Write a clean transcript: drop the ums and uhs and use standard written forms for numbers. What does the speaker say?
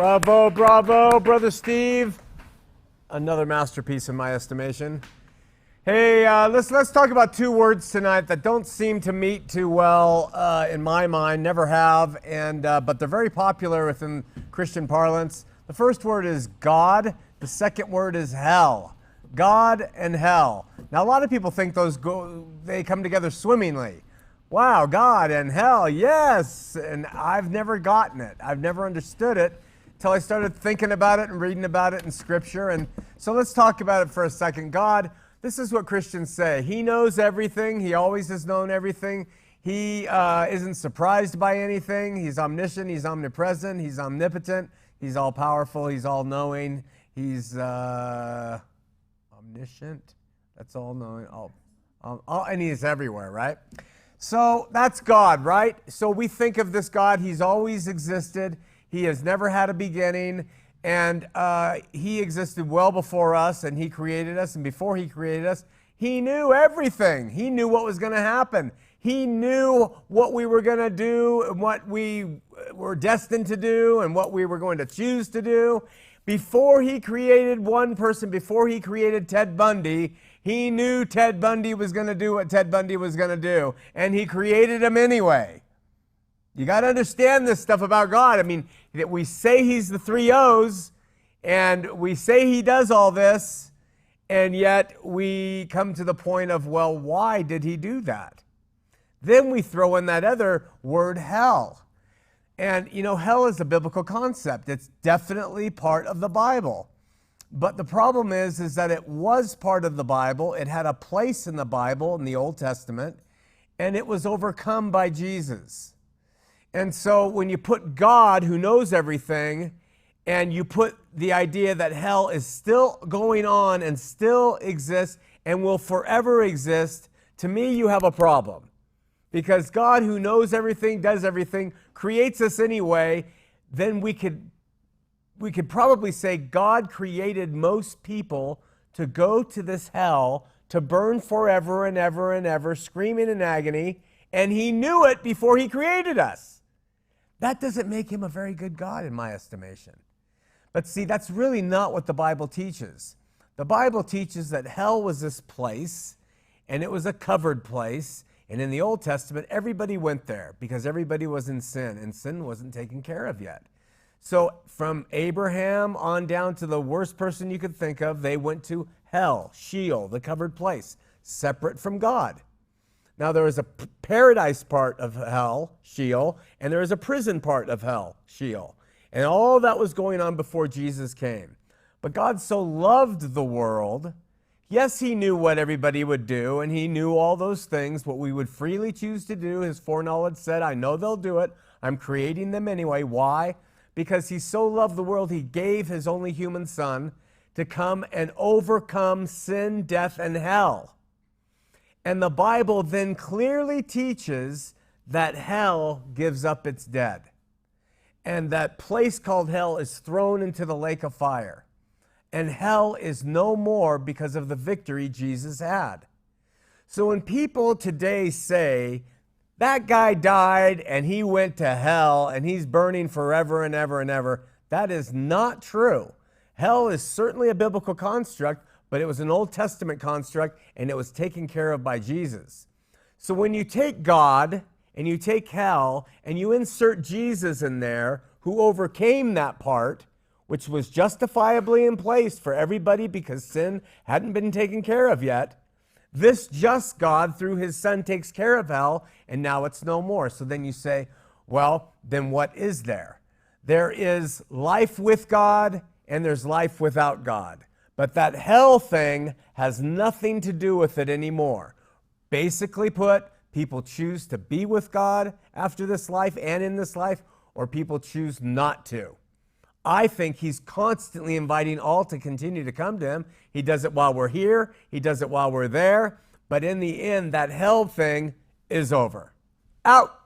Bravo, bravo, Brother Steve. Another masterpiece in my estimation. Hey, let's talk about two words tonight that don't seem to meet too well in my mind, never have, but they're very popular within Christian parlance. The first word is God. The second word is hell. God and hell. Now, a lot of people think they come together swimmingly. Wow, God and hell, yes. And I've never gotten it. I've never understood it until I started thinking about it and reading about it in Scripture. And so let's talk about it for a second. God, this is what Christians say. He knows everything. He always has known everything. He isn't surprised by anything. He's omniscient. He's omnipresent. He's omnipotent. He's all-powerful. He's all-knowing. He's omniscient. That's all-knowing. And he's everywhere, right? So that's God, right? So we think of this God. He's always existed. He has never had a beginning. And he existed well before us, and he created us. And before he created us, he knew everything. He knew what was going to happen. He knew what we were going to do and what we were destined to do and what we were going to choose to do. Before he created one person, before he created Ted Bundy, he knew Ted Bundy was going to do what Ted Bundy was going to do. And he created him anyway. You got to understand this stuff about God. I mean, that we say he's the three O's, and we say he does all this, and yet we come to the point of, well, why did he do that? Then we throw in that other word, hell. And, you know, hell is a biblical concept. It's definitely part of the Bible. But the problem is that it was part of the Bible. It had a place in the Bible, in the Old Testament, and it was overcome by Jesus. And so when you put God, who knows everything, and you put the idea that hell is still going on and still exists and will forever exist, to me, you have a problem. Because God, who knows everything, does everything, creates us anyway, then we could probably say God created most people to go to this hell, to burn forever and ever and ever, screaming in agony, and he knew it before he created us. That doesn't make him a very good God in my estimation. But see, that's really not what the Bible teaches. The Bible teaches that hell was this place, and it was a covered place. And in the Old Testament, everybody went there because everybody was in sin, and sin wasn't taken care of yet. So from Abraham on down to the worst person you could think of, they went to hell, Sheol, the covered place, separate from God. Now, there is a paradise part of hell, Sheol, and there is a prison part of hell, Sheol. And all that was going on before Jesus came. But God so loved the world. Yes, he knew what everybody would do, and he knew all those things, what we would freely choose to do. His foreknowledge said, I know they'll do it. I'm creating them anyway. Why? Because he so loved the world, he gave his only human son to come and overcome sin, death, and hell. And the Bible then clearly teaches that hell gives up its dead. And that place called hell is thrown into the lake of fire. And hell is no more because of the victory Jesus had. So when people today say, that guy died and he went to hell and he's burning forever and ever and ever, that is not true. Hell is certainly a biblical construct, but it was an Old Testament construct, and it was taken care of by Jesus. So when you take God and you take hell and you insert Jesus in there, who overcame that part, which was justifiably in place for everybody because sin hadn't been taken care of yet, this just God, through his Son, takes care of hell, and now it's no more. So then you say, well, then what is there? There is life with God, and there's life without God. But that hell thing has nothing to do with it anymore. Basically put, people choose to be with God after this life and in this life, or people choose not to. I think he's constantly inviting all to continue to come to him. He does it while we're here. He does it while we're there. But in the end, that hell thing is over. Out.